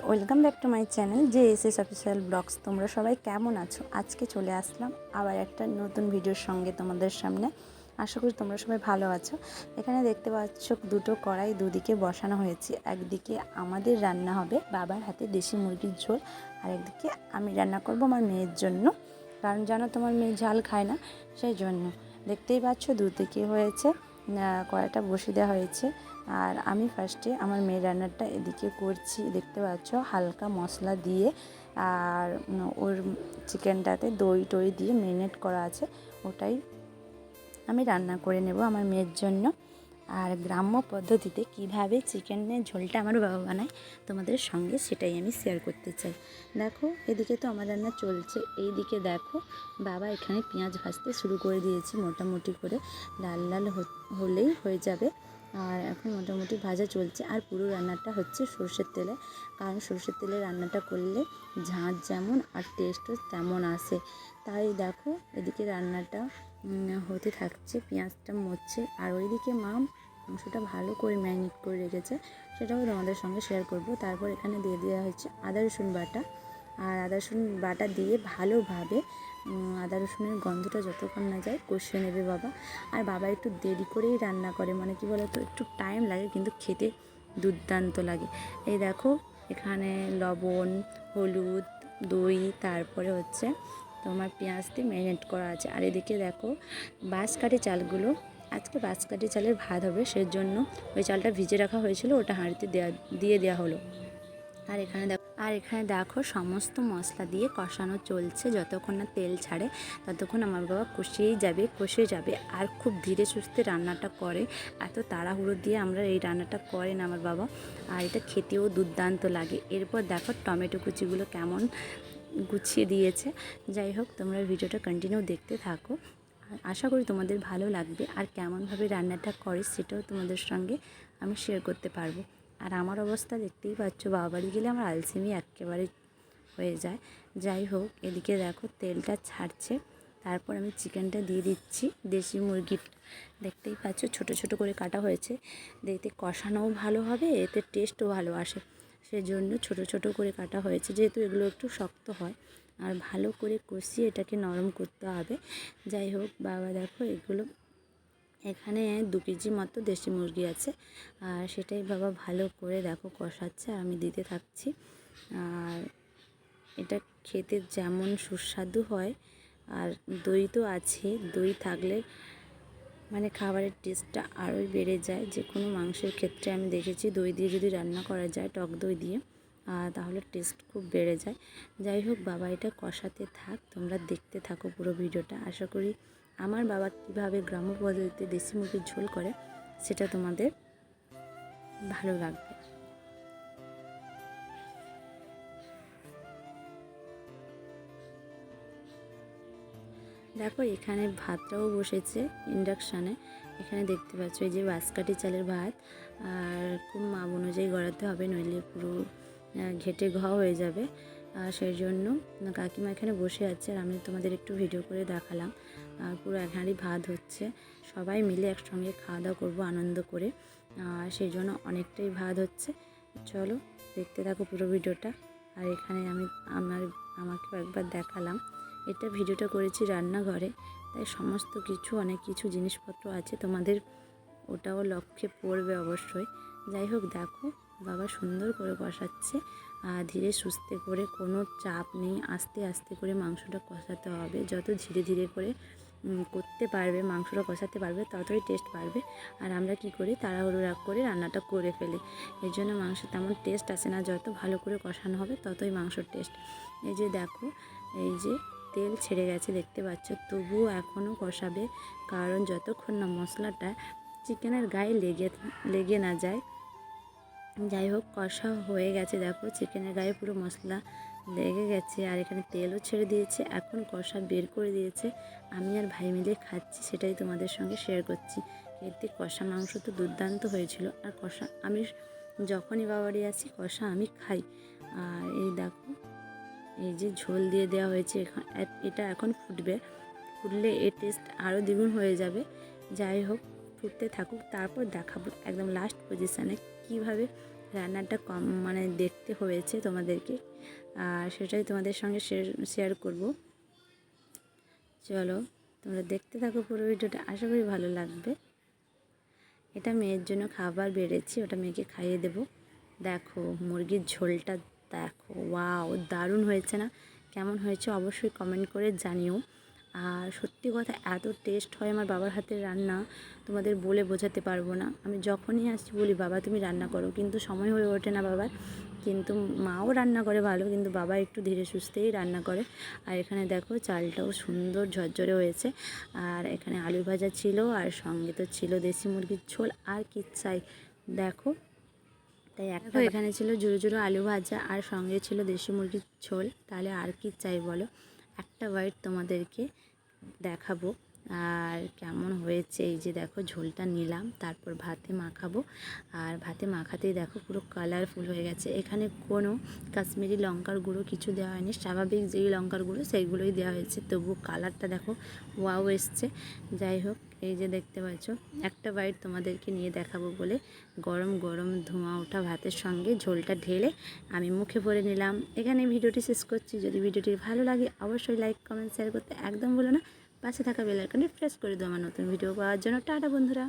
Welcome back to my channel JSS official blogs. তোমরা সবাই কেমন আছো? আজকে চলে আসলাম আবার একটা নতুন ভিডিওর সঙ্গে তোমাদের সামনে। আশা করি তোমরা সবাই ভালো আছো। এখানে দেখতে পাচ্ছ দুটো কড়াই দুদিকে বসানো হয়েছে। একদিকে আমাদের রান্না হবে বাবার হাতে দেশি মুরগির ঝোল, আর একদিকে আমি রান্না করব আমার মেয়ের জন্য, কারণ জানো তোমার মেয়ে ঝাল খায় না, সেই জন্য। দেখতেই পাচ্ছ দুদিকে হয়েছে, কড়াইটা বসিয়ে দেওয়া হয়েছে। আর আমি ফার্স্টে আমার মেয়ের রান্নাটা এদিকে করছি, দেখতে পাচ্ছ হালকা মশলা দিয়ে। আর ওর চিকেনটাতে দই টই দিয়ে ম্যারিনেট করা আছে, ওটাই আমি রান্না করে নেব আমার মেয়ের জন্য। আর গ্রাম্য পদ্ধতিতে কিভাবে চিকেনের ঝোলটা আমার বাবা বানায় তোমাদের সঙ্গে সেটাই আমি শেয়ার করতে চাই। দেখো এদিকে তো আমার রান্না চলছে, এই দিকে দেখো বাবা এখানে পেঁয়াজ ভাজতে শুরু করে দিয়েছে মোটামুটি করে, লাল লাল হলেই হয়ে যাবে। আর এখন মোটামুটি ভাজা চলছে, আর পুরো রান্নাটা হচ্ছে সরষের তেলে, কারণ সরষের তেলে রান্নাটা করলে ঝাঁঝ যেমন আর টেস্টও তেমন আসে। তাই দেখো এদিকে রান্নাটা হতে থাকছে, পেঁয়াজটা মরছে, আর ওইদিকে মা মাংসটা ভালো করে ম্যারিনেট করে রেখেছে, সেটাও তোমাদের সঙ্গে শেয়ার করব। তারপর এখানে দিয়ে দেওয়া হচ্ছে আদা রসুন বাটা, আর আদা রসুন বাটা দিয়ে ভালোভাবে আদা রসুনের গন্ধটা যতক্ষণ না যায় কষিয়ে নেবে বাবা। আর বাবা একটু দেরি করেই রান্না করে, মানে কি বলো তো, একটু টাইম লাগে কিন্তু খেতে দুর্দান্ত লাগে। এই দেখো এখানে লবণ, হলুদ, দই, তারপরে হচ্ছে তোমার পেঁয়াজ দিয়ে ম্যারিনেট করা আছে। আর এদিকে দেখো বাঁশকাঠি চালগুলো, আজকে বাঁশকাঠি চালের ভাত হবে, সেজন্য ওই চালটা ভিজে রাখা হয়েছিল, ওটা হাঁড়িতে দিয়ে দেওয়া হলো। আর এখানে দেখো সমস্ত মশলা দিয়ে কষানো চলছে, যতক্ষণ না তেল ছাড়ে ততক্ষণ আমার বাবা কষিয়ে যাবে। আর খুব ধীরে সুস্থে রান্নাটা করে, এত তাড়াহুড়ো দিয়ে আমরা এই রান্নাটা করেন আমার বাবা, আর এটা খেতেও দুর্দান্ত লাগে। এরপর দেখো টমেটো কুচিগুলো কেমন গুছিয়ে দিয়েছে। যাই হোক, তোমরা ভিডিওটা কন্টিনিউ দেখতে থাকো, আশা করি তোমাদের ভালো লাগবে। আর কেমনভাবে রান্নাটা করে সেটাও তোমাদের সঙ্গে আমি শেয়ার করতে পারবো। আর আমার অবস্থা দেখতেই পাচ্ছ, বাবা বাড়ি গেলে আমার আলসেমি একেবারে হয়ে যায়। যাই হোক, এদিকে দেখো তেলটা ছাড়ছে, তারপর আমি চিকেনটা দিয়ে দিচ্ছি, দেশি মুরগির। দেখতেই পাচ্ছ ছোট ছোট করে কাটা হয়েছে, দেখতে কষানোও ভালো হবে, এতে টেস্টও ভালো আসে, সেজন্য ছোট ছোট করে কাটা হয়েছে, যেহেতু এগুলো একটু শক্ত হয়। আর ভালো করে কষিয়ে এটাকে নরম করতে হবে। যাই হোক বাবা দেখো এগুলো, এখানে 2 কেজি মতো দেশি মুরগি আছে, আর সেটাই বাবা ভালো করে দেখো কষাচ্ছে, আর আমি দিতে থাকছি। আর এটা খেতে যেমন সুস্বাদু হয়, আর দই তো আছে, দই থাকলে মানে খাবারের টেস্টটা আরোই বেড়ে যায়। যে কোনো মাংসের ক্ষেত্রে আমি দেখেছি দই দিয়ে যদি রান্না করা যায়, টক দই দিয়ে, তাহলে টেস্ট খুব বেড়ে যায়। যাই হোক বাবা এটা কষাতে থাক, তোমরা দেখতে থাকো পুরো ভিডিওটা। আশা করি আমার বাবা কীভাবে গ্রাম্য পদ্ধতিতে দেশি মুরগির ঝোল করে সেটা তোমাদের ভালো লাগবে। দেখো এখানে ভাতটাও বসেছে ইন্ডাকশানে, এখানে দেখতে পাচ্ছ এই যে বাঁশকাঠি চালের ভাত, আর খুব মাপ অনুযায়ী গড়াতে হবে, নইলে পুরো ঘেটে হয়ে যাবে। সেই জন্য কাকিমা এখানে বসে আছে, আর আমি তোমাদের একটু ভিডিও করে দেখালাম। পুরো এক হাঁড়ি ভাত হচ্ছে, সবাই মিলে একসঙ্গে খাওয়া দাওয়া করবো আনন্দ করে, সেই জন্য অনেকটাই ভাত হচ্ছে। চলো দেখতে থাকো পুরো ভিডিওটা। আর এখানে আমি আমাকেও একবার দেখালাম, এটা ভিডিওটা করেছি রান্নাঘরে, তাই সমস্ত কিছু অনেক কিছু জিনিসপত্র আছে, তোমাদের ওটাও লক্ষ্যে পড়বে অবশ্যই। যাই হোক দেখো বাবা সুন্দর করে কষাচ্ছে, ধীরে সুস্থে করে, কোনো চাপ নেই, আস্তে আস্তে করে মাংসটা কষাতে হবে। যত ধীরে ধীরে করে করতে পারবে, মাংসটা কষাতে পারবে, ততই টেস্ট বাড়বে। আর আমরা কি করি, তাড়াহুড়ো করে রান্নাটা করে ফেলি, এই জন্য মাংস তেমন টেস্ট আসে না। যত ভালো করে কষানো হবে ততই মাংসর টেস্ট। এই যে দেখো এই যে তেল ছেড়ে গেছে দেখতে পাচ্ছ, তবুও এখনও কষাবে, কারণ যতক্ষণ না মশলাটা চিকেনের গায়ে লেগে না যায়। যাই হোক কষা হয়ে গেছে, দেখো চিকেনের গায়ে পুরো মশলা লেগে গেছে, আর এখানে তেলও ছেড়ে দিয়েছে, এখন কষা বের করে দিয়েছে। আমি আর ভাই মিলে খাচ্ছি, সেটাই তোমাদের সঙ্গে শেয়ার করছি। এতে কষা মাংস তো দুর্দান্ত হয়েছিল, আর কষা আমি যখনই বাবাড়ি আসি কষা আমি খাই। আর এই দেখো এই যে ঝোল দিয়ে দেওয়া হয়েছে, এটা এখন ফুটলে এর টেস্ট আরও দ্বিগুণ হয়ে যাবে। যাই হোক ফুটতে থাকুক, তারপর দেখাবো একদম লাস্ট পজিশানে কীভাবে রান্নাটা কম মানে দেখতে হয়েছে তোমাদেরকে, আর সেটাই তোমাদের সঙ্গে শেয়ার করব। চলো তোমরা দেখতে থাকো পুরো ভিডিওটা, আশা করি ভালো লাগবে। এটা মেয়ের জন্য খাবার বেড়েছি, ওটা মেয়েকে খাইয়ে দেব। দেখো মুরগির ঝোলটা দেখো, ওয়াও দারুণ হয়েছে না? কেমন হয়েছে অবশ্যই কমেন্ট করে জানিও। আর সত্যি কথা এত টেস্ট হয় আমার বাবার হাতের রান্না, তোমাদের বলে বোঝাতে পারবো না। আমি যখনই আসছি বলি বাবা তুমি রান্না করো, কিন্তু সময় হয়ে ওঠে না বাবার। কিন্তু মাও রান্না করে ভালো, কিন্তু বাবা একটু ধীরে সুস্থেই রান্না করে। আর এখানে দেখো চালটাও সুন্দর ঝরঝরে হয়েছে। আর এখানে আলু ভাজা ছিল, আর সঙ্গে তো ছিল দেশি মুরগির ঝোল। আর কি চাই দেখো। তাই একটা এখানে ছিল জুড়ো জুড়ো আলু ভাজা, আর সঙ্গে ছিল দেশি মুরগির ঝোল। তাহলে আর কি চাই বলো? একটা বাইট তোমাদেরকে দেখাবো আর কেমন হয়েছে। এই যে দেখো ঝোলটা নিলাম, তারপর ভাতে মাখাবো। আর ভাতে মাখাতেই দেখো পুরো কালারফুল হয়ে গেছে। এখানে কোনো কাশ্মীরি লঙ্কার গুঁড়ো কিছু দেওয়া হয়নি, স্বাভাবিক যেই লঙ্কার গুঁড়ো সেইগুলোই দেওয়া হয়েছে। তবু কালারটা দেখো ওয়াও এসছে। যাই হোক, এই যে দেখতে পাচ্ছ একটা বাইট তোমাদেরকে নিয়ে দেখাবো বলে গরম গরম ধোঁয়া ওঠা ভাতের সঙ্গে ঝোলটা ঢেলে আমি মুখে ভরে নিলাম। এখানে ভিডিওটি শেষ করছি। যদি ভিডিওটি ভালো লাগে অবশ্যই লাইক কমেন্ট শেয়ার করতে একদম ভুলো না। পাশে থাকা বেল আইকনটি প্রেস করে দিও আমার নতুন ভিডিও পাওয়ার জন্য। টাটা বন্ধুরা।